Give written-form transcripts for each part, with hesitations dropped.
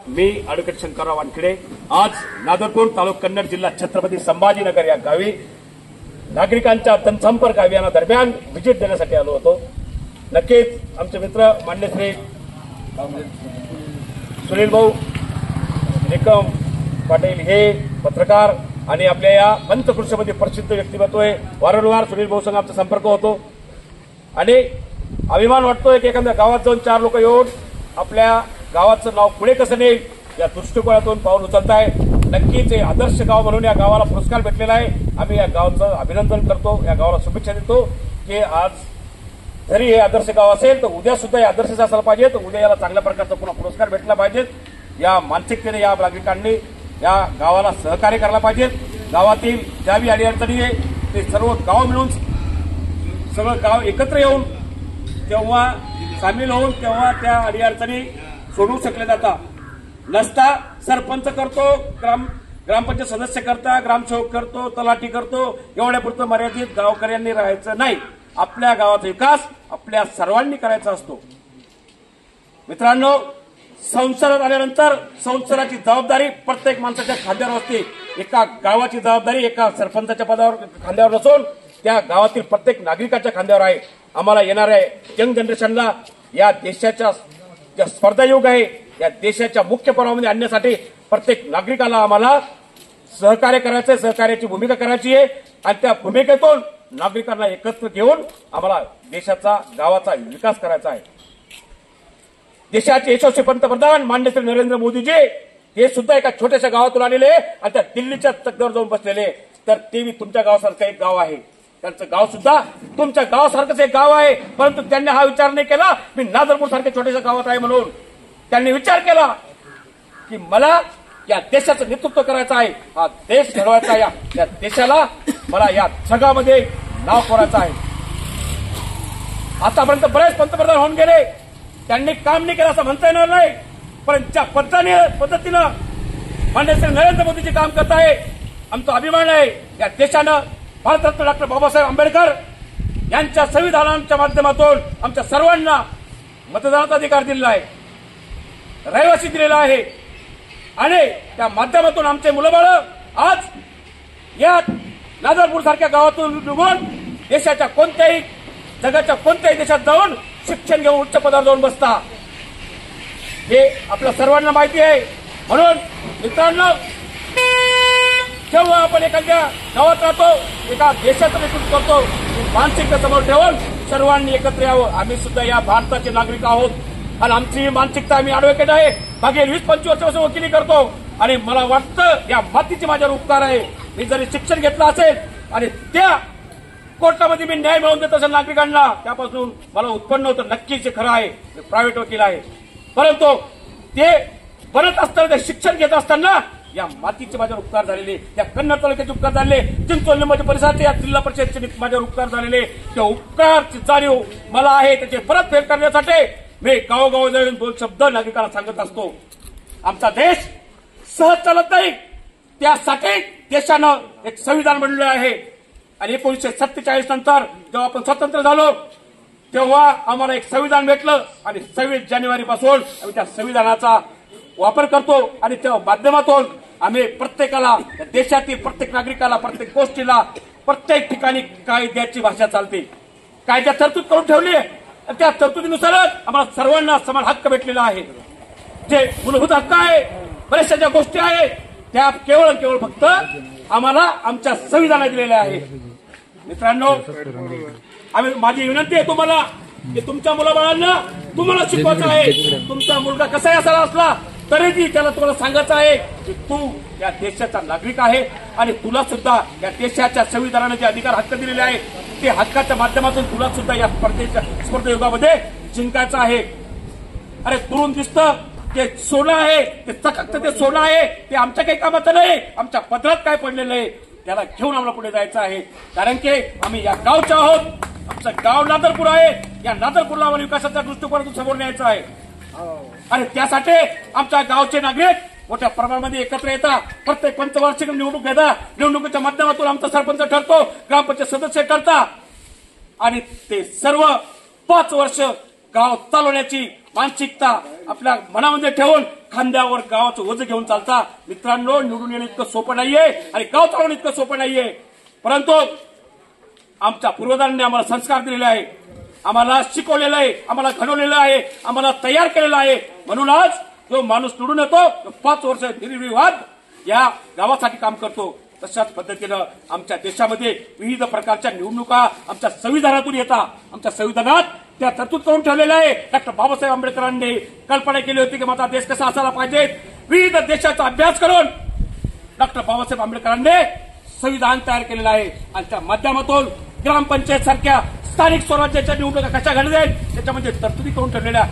मी advocate Shankarrao Wankhede आज नादरपूर तालुका कन्नड जिल्हा छत्रपती संभाजीनगर या गावी नागरिकांच्या जनसंपर्क अभियानादरम्यान व्हिजिट देण्यासाठी आलो होतो। नक्कीच आमचे मित्र मान्य श्री सुनील भाऊ निकम पाटील हे पत्रकार आणि आपल्या या पंचकृषीमध्ये प्रसिद्ध व्यक्तिमत्व आहे। वारंवार सुनील भाऊ संघ आमचा संपर्क होतो आणि अभिमान वाटतोय की एखाद्या गावात जाऊन 4 लोक येऊन आपल्या गावाचं नाव पुढे कसं नेईल या दृष्टिकोनातून पाऊल उचलत आहे। नक्कीच हे आदर्श गाव म्हणून या गावाला पुरस्कार भेटलेला आहे। आम्ही या गावाचं अभिनंदन करतो, या गावाला शुभेच्छा देतो की आज जरी हे आदर्श गाव असेल तर उद्या सुद्धा हे आदर्शच असायला पाहिजे, तर उद्या याला चांगल्या प्रकारचा पुन्हा पुरस्कार भेटला पाहिजे। या मानसिकतेने या नागरिकांनी या गावाला सहकार्य करायला पाहिजे। गावातील ज्या बी अडीअडचणी आहे ते सर्व गाव मिळून सगळं गाव एकत्र येऊन तेव्हा सामील होऊन तेव्हा त्या अडीअडचणी सोडवू शकले जातात। नसता सरपंच करतो, ग्रामपंचायत सदस्य करता, ग्रामसेवक करतो, तलाठी करतो, एवढ्यापुरतं मर्यादित गावकऱ्यांनी राहायचं नाही। आपल्या गावाचा विकास आपल्या सर्वांनी करायचा असतो। मित्रांनो, संसारात आल्यानंतर संसाराची जबाबदारी प्रत्येक माणसाच्या खांद्यावर असते। एका गावाची जबाबदारी एका सरपंचाच्या पदावर खांद्यावर नसून त्या गावातील प्रत्येक नागरिकाच्या खांद्यावर आहे। आम्हाला येणाऱ्या यंग जनरेशनला या देशाच्या ज्या स्पर्धा युग आहे या देशाच्या मुख्य पर्वामध्ये आणण्यासाठी प्रत्येक नागरिकाला आम्हाला सहकार्य करायचं आहे, सहकार्याची भूमिका करायची आहे आणि त्या भूमिकेतून नागरिकांना एकत्र घेऊन आम्हाला देशाचा गावाचा विकास करायचा आहे। देशाचे यशस्वी पंतप्रधान माननीय श्री नरेंद्र मोदीजी हे सुद्धा एका छोट्याशा गावातून आलेले आणि त्या दिल्लीच्या तकद्यावर जाऊन बसलेले, तर ते मी तुमच्या गावासारखं एक गाव आहे, त्यांचं गाव सुद्धा तुमच्या गावासारखंच एक गाव आहे। परंतु त्यांनी हा विचार नाही केला मी नादरपूर सारख्या छोट्याशा गावात आहे म्हणून। त्यांनी विचार केला की मला या देशाचं नेतृत्व करायचं आहे, हा देश घडवायचा आहे, या देशाला मला या जगामध्ये नाव कोरायचं आहे। आतापर्यंत बरेच पंतप्रधान होऊन गेले, त्यांनी काम नाही केलं असं म्हणता येणार नाही, पण ज्या पद्धतीनं माननीय श्री नरेंद्र मोदीजी काम करत आहे आमचा अभिमान आहे। या देशानं भारतरत्न डॉक्टर बाबासाहेब आंबेडकर यांच्या संविधानाच्या माध्यमातून आमच्या सर्वांना मतदानाचा अधिकार दिलेला आहे, रहिवासी दिलेला आहे आणि त्या माध्यमातून आमचे मुलंबाळ आज या नादरपूर सारख्या गावातून निघून देशाच्या कोणत्याही जगाच्या कोणत्याही देशात जाऊन शिक्षण घेऊन उच्च पदावर जाऊन बसता, हे आपल्या सर्वांना माहिती आहे। म्हणून मित्रांनो, जेव्हा आपण एखाद्या गावात राहतो, एका देशाचं नेतृत्व करतो, मानसिकता समोर ठेवून सर्वांनी एकत्र यावं। आम्ही सुद्धा या भारताचे नागरिक आहोत आणि आमची मानसिकता, आम्ही ॲडव्होकेट आहे, मागील 20-25 वर्षापासून वकिली करतो आणि मला वाटतं या मातीची माझ्यावर उपकार आहे। मी जरी शिक्षण घेतलं असेल आणि त्या कोर्टामध्ये मी न्याय मिळवून देत असेल नागरिकांना, त्यापासून मला उत्पन्न होतं, नक्कीच हे खरं आहे, मी प्रायव्हेट वकील आहे। परंतु ते बनत असताना, ते शिक्षण घेत असताना या मातीचे माझ्यावर उपकार झालेले, त्या कन्नड तालुक्याचे उपकार झालेले, चिंचोली मध्ये परिसराचे या जिल्हा परिषदेचे माझ्यावर उपकार झालेले, त्या उपकारची जाणीव मला आहे। त्याचे परतफेड करण्यासाठी मी गावोगाव जाऊन 2 शब्द नागरिकांना सांगत असतो। आमचा देश सहज चालत नाही, त्यासाठी देशानं एक संविधान बनवलं आहे आणि 1947 नंतर जेव्हा आपण स्वतंत्र झालो तेव्हा आम्हाला एक संविधान भेटलं आणि 26 जानेवारीपासून आम्ही त्या संविधानाचा वापर करतो आणि त्या माध्यमातून आम्ही प्रत्येकाला, देशातील प्रत्येक नागरिकाला, प्रत्येक गोष्टीला, प्रत्येक ठिकाणी कायद्याची भाषा चालते। कायद्यात तरतूद करून ठेवली आहे, त्या तरतुदीनुसारच आम्हाला सर्वांना समान हक्क भेटलेला आहे। जे मूलभूत हक्क आहे, बऱ्याचशा ज्या गोष्टी आहेत त्या केवळ फक्त आम्हाला आमच्या संविधानात दिलेल्या आहे। मित्रांनो, माझी विनंती आहे तुम्हाला की तुमच्या मुलाबाळांना तुम्हाला शिकवायचं आहे। तुमचा मुलगा कसाही असायला असला तरीही त्याला तुम्हाला सांगायचं आहे की तू या देशाचा नागरिक आहे आणि तुला सुद्धा या देशाच्या संविधानाने जे अधिकार हक्क दिलेले आहे ते हक्काच्या माध्यमातून तुला सुद्धा या स्पर्धेयुगामध्ये जिंकायचं आहे। अरे दुरून दिसतं ते सोनं आहे, ते चककतं ते सोनं आहे, ते आमच्या काही कामाचं नाही, आमच्या पदरात काय पडलेलं आहे त्याला घेऊन आम्हाला पुढे जायचं आहे। कारण की आम्ही या गावचे आहोत, आमचं गाव नादरपूर आहे, या नादरपूरला आम्हाला विकासाच्या दृष्टिकोनातून समोर न्यायचं आहे आणि त्यासाठी आमच्या गावचे नागरिक मोठ्या प्रमाणामध्ये एकत्र येतात। प्रत्येक पंचवार्षिक निवडणूक घेतात, निवडणुकीच्या माध्यमातून आमचा सरपंच ठरतो, ग्रामपंचायत सदस्य ठरतात आणि ते सर्व 5 वर्ष गाव चालवण्याची मानसिकता आपल्या मनामध्ये ठेवून खांद्यावर गावाचं ओझं घेऊन चालता. मित्रांनो, निवडून येणं इतकं सोपं नाहीये आणि गाव चालवणं इतकं सोपं नाहीये. परंतु आमच्या पूर्वजांनी आम्हाला संस्कार दिलेले आहे, आम्हाला शिकवलेलं आहे, आम्हाला घडवलेलं आहे, आम्हाला तयार केलेलं आहे. म्हणून आज जो माणूस निवडून येतो 5 वर्ष निर्विवाद या गावासाठी काम करतो. तशाच पद्धतीनं आमच्या देशामध्ये विविध प्रकारच्या निवडणुका आमच्या संविधानातून येतात. आमच्या संविधानात त्या तरतूद करून ठेवलेल्या आहे. डॉक्टर बाबासाहेब आंबेडकरांनी कल्पना केली होती की माझा देश कसा असायला पाहिजे. विविध देशाचा अभ्यास करून डॉक्टर बाबासाहेब आंबेडकरांनी संविधान तयार केलेलं आहे आणि त्या माध्यमातून ग्रामपंचायत सारख्या स्थानिक स्वराज्याच्या निवडणुका कशा घडल्या आहेत त्याच्यामध्ये तरतुदी करून ठेवलेल्या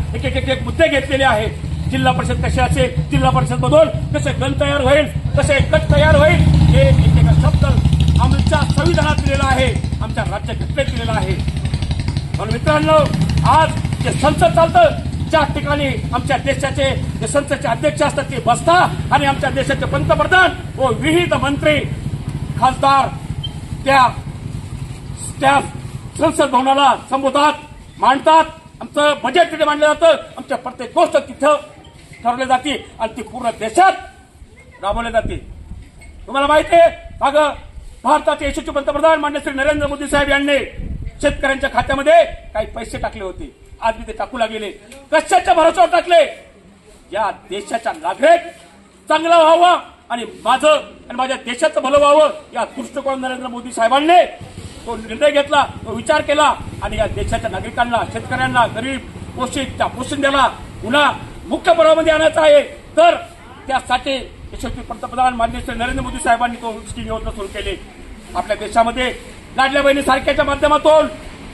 एक मुद्दे घेतलेले आहेत. जिल्हा परिषद कशी असेल, जिल्हा परिषद मधून कसे गण तयार होईल, कसे गट तयार होईल, हे एक शब्द आमच्या संविधानात दिलेला आहे, आमच्या राज्यघटनेत दिलेला आहे. म्हणून मित्रांनो, आज जे संसद चालतं ज्या ठिकाणी आमच्या देशाचे जे संसदचे अध्यक्ष असतात ते बसता आणि आमच्या देशाचे पंतप्रधान व विविध मंत्री खासदार त्या संसद भवनाला संबोधतात, मांडतात. आमचं बजेट तिथे मांडलं जातं, आमच्या प्रत्येक गोष्ट तिथं ठरवली जाते आणि ती पूर्ण देशात राबवली जाते. तुम्हाला माहिती आहे, अगं भारताचे यशस्वी पंतप्रधान माननीय श्री नरेंद्र मोदी साहेब यांनी शेतकऱ्यांच्या खात्यामध्ये काही पैसे टाकले होते. आज मी ते टाकू लागलेले कशाच्या भरोश्यावर टाकले. या देशाचा नागरिक चांगला व्हावा आणि माझं आणि माझ्या देशाचं भलं व्हावं या दृष्टिकोन नरेंद्र मोदी साहेबांनी तो निर्णय घेतला, तो विचार केला आणि या देशाच्या नागरिकांना, शेतकऱ्यांना, गरीब पोषित पोशिंद्याला पुन्हा मुख्य प्रवाहामध्ये आणायचं आहे. तर त्यासाठी यशस्वी पंतप्रधान माननीय श्री नरेंद्र मोदी साहेबांनी तो स्कीम योजना सुरू केली. आपल्या देशामध्ये लाडल्या बहिणी सारख्याच्या माध्यमातून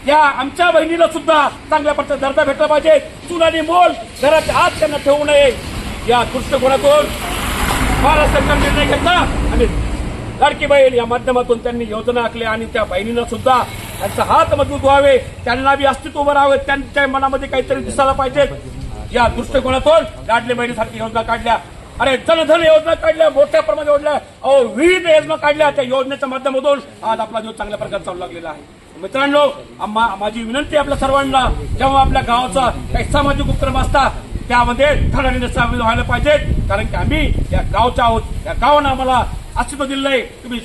या आमच्या बहिणीला सुद्धा चांगल्या प्रकारचा दर्जा भेटला पाहिजे. चूल आणि मोल घराच्या आत त्यांना ठेवू नये या दृष्टिकोनातून महाराष्ट्र सरकारने निर्णय घेतला आणि लाडकी बहीण या माध्यमातून त्यांनी योजना आखल्या आणि त्या बहिणींना सुद्धा त्यांचा हात मजबूत व्हावे, त्यांना बी अस्तित्व उभं राहावे, त्यांच्या मनामध्ये काहीतरी दिसायला पाहिजे या दृष्टिकोनातून लाडली बहिणीसारखी योजना काढल्या. अरे जनधन योजना काढल्या, मोठ्या प्रमाणात योजना, विविध योजना काढल्या. त्या योजनेच्या माध्यमातून आज आपला जीव चांगल्या प्रकारे चालू लागलेला आहे. मित्रांनो, माझी विनंती आपल्या सर्वांना, जेव्हा आपल्या गावाचा काही सामाजिक उपक्रम असता त्यामध्ये धडाडीने सामील व्हायला पाहिजे. कारण की आम्ही या गावच्या आहोत, या गावानं आम्हाला अस्तित्व दिलं आहे. तुम्ही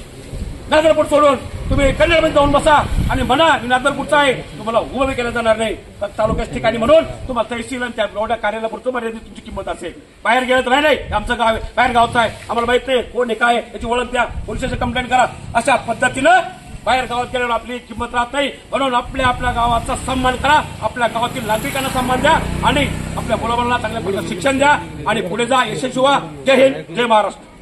नागरपूर सोडून तुम्ही कन्नडमध्ये जाऊन बसा आणि म्हणा मी नागरपूरचा आहे, तुम्हाला उभं केलं जाणार नाही. तर तालुक्याच्या ठिकाणी म्हणून तुम्हाला तहसील आणि त्या एवढ्या कार्याला पुरतं मर्यादित तुमची किंमत असेल. बाहेर गेलं तर नाही आमचं गाव आहे, बाहेर गावचं आहे, आम्हाला माहित नाही कोण आहे काय याची ओळख द्या, पोलिसांची कंप्लेंट करा. अशा पद्धतीनं बाहेर गावात गेल्यावर आपली किंमत राहत नाही. म्हणून आपल्या गावाचा सन्मान करा, आपल्या गावातील नागरिकांना सन्मान द्या आणि आपल्या मुलांना चांगल्या प्रकारचं शिक्षण द्या आणि पुढे जा, यशस्वी व्हा. जय हिंद, जय महाराष्ट्र.